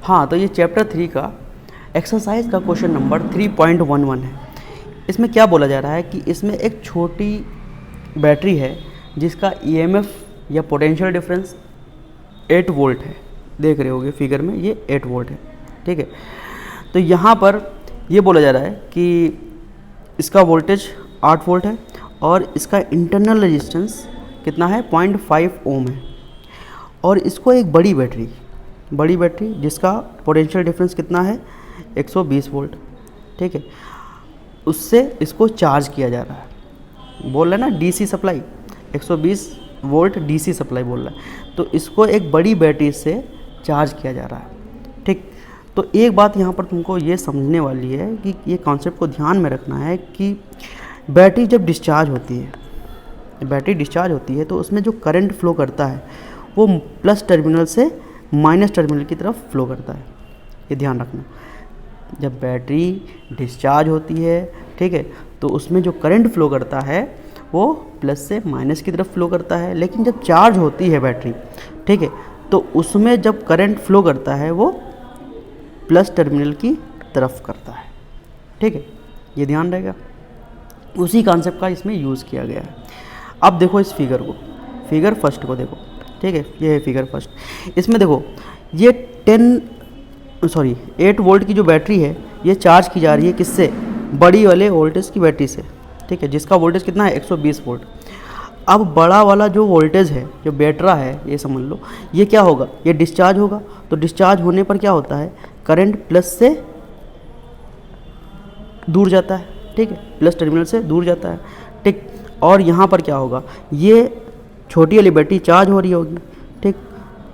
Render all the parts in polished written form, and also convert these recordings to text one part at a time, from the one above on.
हाँ, तो ये चैप्टर 3 का एक्सरसाइज का क्वेश्चन नंबर 3.11 है। इसमें क्या बोला जा रहा है कि इसमें एक छोटी बैटरी है जिसका ईएमएफ या पोटेंशियल डिफरेंस 8 वोल्ट है। देख रहे होगे फिगर में, ये 8 वोल्ट है। ठीक है, तो यहाँ पर ये बोला जा रहा है कि इसका वोल्टेज 8 वोल्ट है और इसका इंटरनल रेजिस्टेंस कितना है, 0.5 ओम है। और इसको एक बड़ी बैटरी जिसका पोटेंशियल डिफरेंस कितना है, 120 वोल्ट। ठीक है, उससे इसको चार्ज किया जा रहा है। बोल रहा है ना DC supply, 120 volt DC supply बोल रहा है। तो इसको एक बड़ी बैटरी से चार्ज किया जा रहा है। ठीक, तो एक बात यहाँ पर तुमको ये समझने वाली है कि ये कॉन्सेप्ट को ध्यान में रखना है कि बैटरी जब डिस्चार्ज होती है तो उसमें जो करंट फ्लो करता है वो प्लस टर्मिनल से माइनस टर्मिनल की तरफ फ्लो करता है। ये ध्यान रखना, जब बैटरी डिस्चार्ज होती है, ठीक है, तो उसमें जो करंट फ्लो करता है वो प्लस से माइनस की तरफ फ्लो करता है। लेकिन जब चार्ज होती है बैटरी, ठीक है, तो उसमें जब करंट फ्लो करता है वो प्लस टर्मिनल की तरफ करता है। ठीक है, ये ध्यान रहेगा। उसी कॉन्सेप्ट का इसमें यूज़ किया गया है। अब देखो इस फिगर फर्स्ट को देखो। ठीक है, ये है फिगर फर्स्ट। इसमें देखो ये 8 वोल्ट की जो बैटरी है ये चार्ज की जा रही है किससे, बड़ी वाले वोल्टेज की बैटरी से। ठीक है, जिसका वोल्टेज कितना है, 120 वोल्ट। अब बड़ा वाला जो वोल्टेज है, जो बैटरा है, ये समझ लो, ये क्या होगा, ये डिस्चार्ज होगा। तो डिस्चार्ज होने पर क्या होता है, करंट प्लस से दूर जाता है। ठीक है, प्लस टर्मिनल से दूर जाता है। ठीक, और यहाँ पर क्या होगा, ये छोटी वाली बैटरी चार्ज हो रही होगी। ठीक,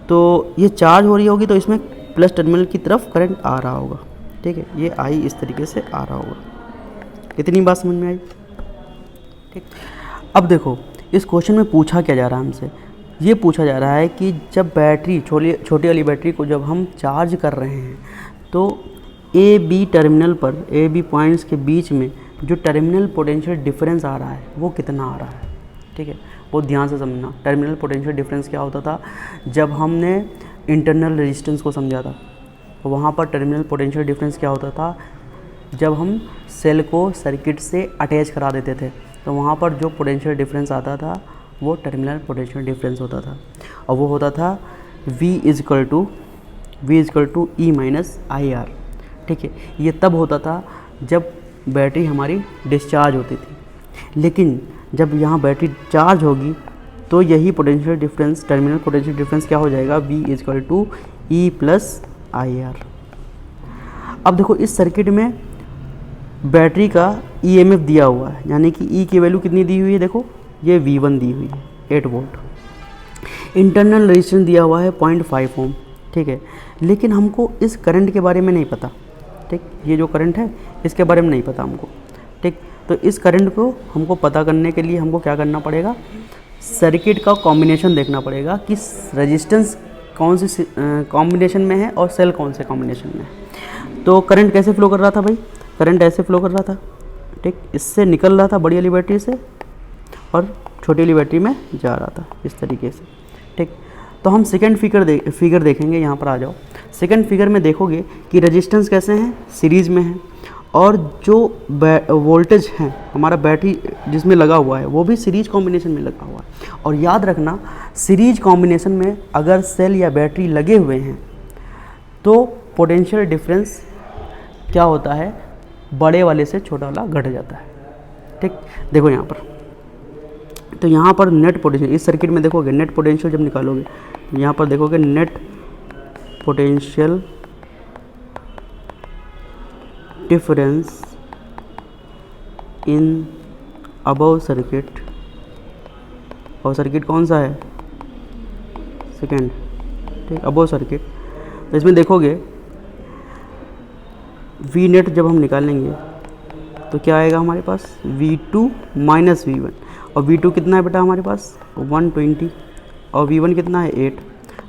तो ये चार्ज हो रही होगी तो इसमें प्लस टर्मिनल की तरफ करंट आ रहा होगा। ठीक है, ये आई इस तरीके से आ रहा होगा। इतनी बात समझ में आई। ठीक, अब देखो इस क्वेश्चन में पूछा क्या जा रहा है हमसे, ये पूछा जा रहा है कि जब बैटरी छोटी वाली बैटरी को जब हम चार्ज कर रहे हैं तो ए बी टर्मिनल पर, ए बी पॉइंट्स के बीच में जो टर्मिनल पोटेंशियल डिफरेंस आ रहा है वो कितना आ रहा है। ठीक है, बहुत ध्यान से समझना। टर्मिनल पोटेंशियल डिफरेंस क्या होता था, जब हमने इंटरनल रेजिस्टेंस को समझा था तो वहाँ पर टर्मिनल पोटेंशियल डिफरेंस क्या होता था, जब हम सेल को सर्किट से अटैच करा देते थे तो वहाँ पर जो पोटेंशियल डिफरेंस आता था वो टर्मिनल पोटेंशियल डिफरेंस होता था। और वो होता था V is equal to E minus IR। ठीक है, ये तब होता था जब बैटरी हमारी डिस्चार्ज होती थी। लेकिन जब यहाँ बैटरी चार्ज होगी तो यही potential difference, terminal potential difference क्या हो जाएगा, V is equal to E plus IR। अब देखो इस सर्किट में बैटरी का ईएमएफ दिया हुआ है, यानी कि E की वैल्यू कितनी दी हुई है, देखो ये V1 दी हुई है, 8 वोल्ट। इंटरनल रेजिस्टेंस दिया हुआ है 0.5 ओम। ठीक है, लेकिन हमको इस करंट के बारे में नहीं पता। ठीक, ये जो करंट है इसके बारे में नहीं पता हमको। ठीक, तो इस करंट को हमको पता करने के लिए हमको क्या करना पड़ेगा, सर्किट का कॉम्बिनेशन देखना पड़ेगा कि रेजिस्टेंस कौन सी कॉम्बिनेशन में है और सेल कौन से कॉम्बिनेशन में है। तो करंट कैसे फ्लो कर रहा था भाई, करंट ऐसे फ्लो कर रहा था। ठीक, इससे निकल रहा था बड़ी वाली बैटरी से और छोटी वाली बैटरी में जा रहा था इस तरीके से। ठीक, तो हम सेकंड फिगर देखेंगे। यहाँ पर आ जाओ। सेकंड फिगर में देखोगे कि रेजिस्टेंस कैसे हैं, सीरीज़ में है, और जो वोल्टेज है हमारा बैटरी जिसमें लगा हुआ है वो भी सीरीज कॉम्बिनेशन में लगा हुआ है। और याद रखना, सीरीज कॉम्बिनेशन में अगर सेल या बैटरी लगे हुए हैं तो पोटेंशियल डिफरेंस क्या होता है, बड़े वाले से छोटा वाला घट जाता है। ठीक, देखो यहाँ पर, तो यहाँ पर नेट पोटेंशियल, इस सर्किट में देखोगे नेट पोटेंशियल जब निकालोगे, यहाँ पर देखोगे net potential difference in above circuit, और सर्किट कौन सा है, सेकेंड। ठीक, अबव सर्किट। तो इसमें देखोगे V नेट जब हम निकालेंगे तो क्या आएगा हमारे पास, V2 माइनस V1। और V2 कितना है बेटा हमारे पास, 120, और V1 कितना है, 8।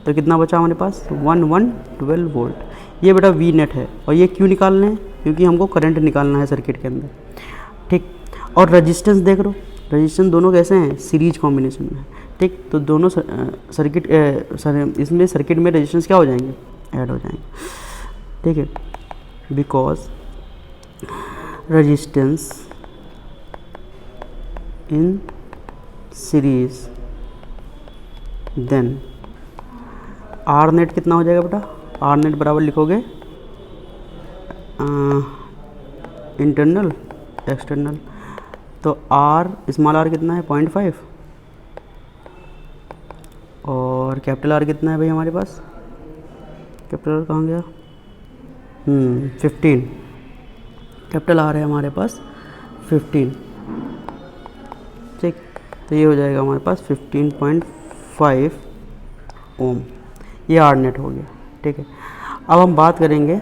तो कितना बचा हमारे पास, 112 वोल्ट। ये बेटा V नेट है। और ये क्यों निकालना है, क्योंकि हमको करंट निकालना है सर्किट के अंदर। ठीक, और रेजिस्टेंस देख लो, रेजिस्टेंस दोनों कैसे हैं, सीरीज कॉम्बिनेशन में। ठीक, तो दोनों इसमें सर्किट में रेजिस्टेंस क्या हो जाएंगे, ऐड हो जाएंगे। ठीक है, because resistance in series then R net कितना हो जाएगा बेटा, आर नेट बराबर लिखोगे इंटरनल एक्सटर्नल, तो आर स्मॉल आर कितना है 0.5 और कैपिटल आर कितना है भाई हमारे पास, कैपिटल आर कहाँ गया, 15, कैपिटल आर है हमारे पास 15, ठीक। तो ये हो जाएगा हमारे पास 15.5 ओम, ये आर नेट हो गया, ठीक है। अब हम बात करेंगे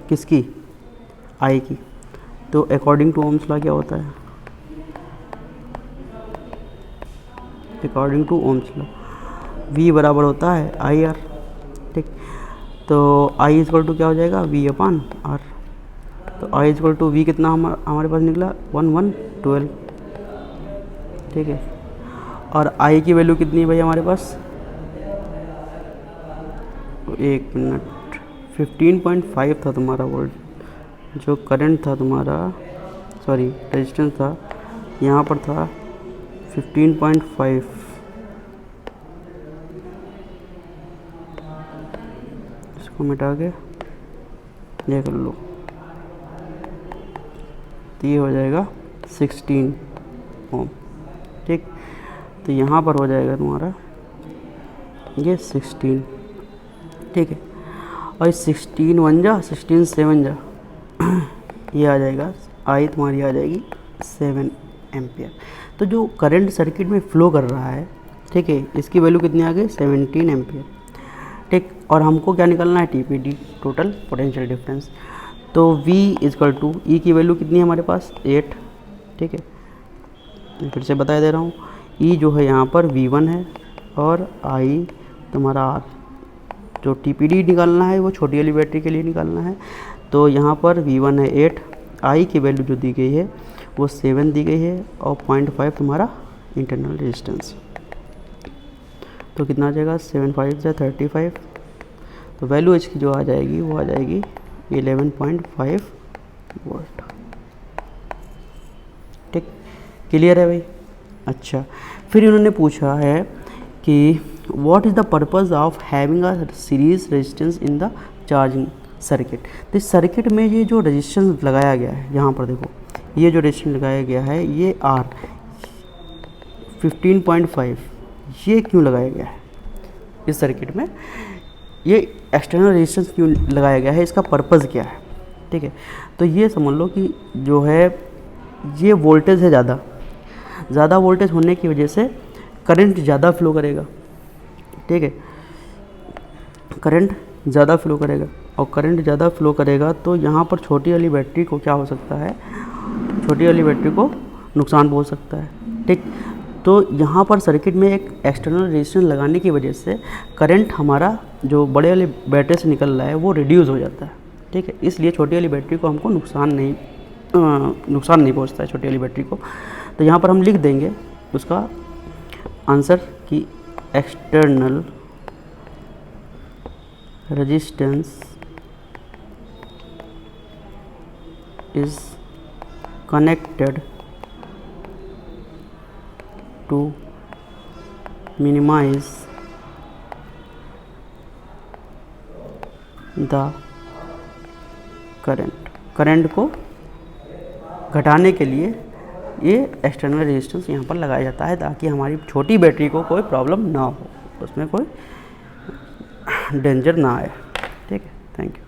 किसकी, आई की। तो अकॉर्डिंग टू ओम्स लॉ क्या होता है, according to Ohm's law V बराबर होता है आई आर, ठीक। तो I इक्वल टू क्या हो जाएगा, V अपान आर। तो I इक्वल टू V कितना हमारे पास निकला 1112, ठीक है। और I की वैल्यू कितनी है भाई हमारे पास, एक मिनट, 15.5 था तुम्हारा वोल्ट, जो करंट था तुम्हारा, सॉरी रेजिस्टेंस था, यहाँ पर था 15.5, इसको मिटा के ये कर लो, तो ये हो जाएगा 16 ओम, ठीक। तो यहाँ पर हो जाएगा तुम्हारा ये 16, ठीक है। और 16 1 जा 16 7 जा ये आ जाएगा, आई तुम्हारी आ जाएगी 7 एम्पियर। तो जो करंट सर्किट में फ़्लो कर रहा है, ठीक है, इसकी वैल्यू कितनी आ गई 17 एम्पियर, ठीक। और हमको क्या निकालना है, टीपीडी, टोटल पोटेंशियल डिफरेंस। तो V इक्वल टू ई की वैल्यू कितनी है हमारे पास 8, ठीक है। मैं फिर से बता दे रहा हूँ, E जो है यहाँ पर V1 है और I तुम्हारा R। जो टीपीडी निकालना है वो छोटी वाली बैटरी के लिए निकालना है। तो यहाँ पर V1 है 8, I की वैल्यू जो दी गई है वो 7 दी गई है और 0.5 तुम्हारा इंटरनल रेजिस्टेंस। तो कितना आ जाएगा 7 5 से 35, तो वैल्यू इसकी जो आ जाएगी वो आ जाएगी 11.5 वोल्ट, ठीक। क्लियर है भाई। अच्छा, फिर इन्होंने पूछा है कि what is the purpose of having a series resistance in the charging circuit. तो इस सर्किट में ये जो रेजिस्टेंस लगाया गया है, यहाँ पर देखो ये जो रेजिस्टेंस लगाया गया है ये R 15.5, ये क्यों लगाया गया है इस सर्किट में, ये एक्सटर्नल रेजिस्टेंस क्यों लगाया गया है, इसका पर्पज़ क्या है, ठीक है। तो ये समझ लो कि जो है ये वोल्टेज है, ज़्यादा वोल्टेज होने की वजह से करंट ज़्यादा फ्लो करेगा, ठीक है। करंट ज़्यादा फ्लो करेगा और करंट ज़्यादा फ्लो करेगा तो यहाँ पर छोटी वाली बैटरी को क्या हो सकता है, छोटी वाली बैटरी को नुकसान पहुँच सकता है, ठीक। तो यहाँ पर सर्किट में एक एक्सटर्नल रेजिस्टेंस लगाने की वजह से करंट हमारा जो बड़े वाले बैटरी से निकल रहा है वो रिड्यूस हो जाता है, ठीक है। इसलिए छोटी वाली बैटरी को हमको नुकसान नहीं पहुँचता है छोटी वाली बैटरी को। तो यहाँ पर हम लिख देंगे उसका आंसर कि external resistance is connected to minimize the current को घटाने के लिए ये एक्सटर्नल रेजिस्टेंस यहाँ पर लगाया जाता है ताकि हमारी छोटी बैटरी को कोई प्रॉब्लम ना हो, उसमें कोई डेंजर ना आए, ठीक है। Thank you.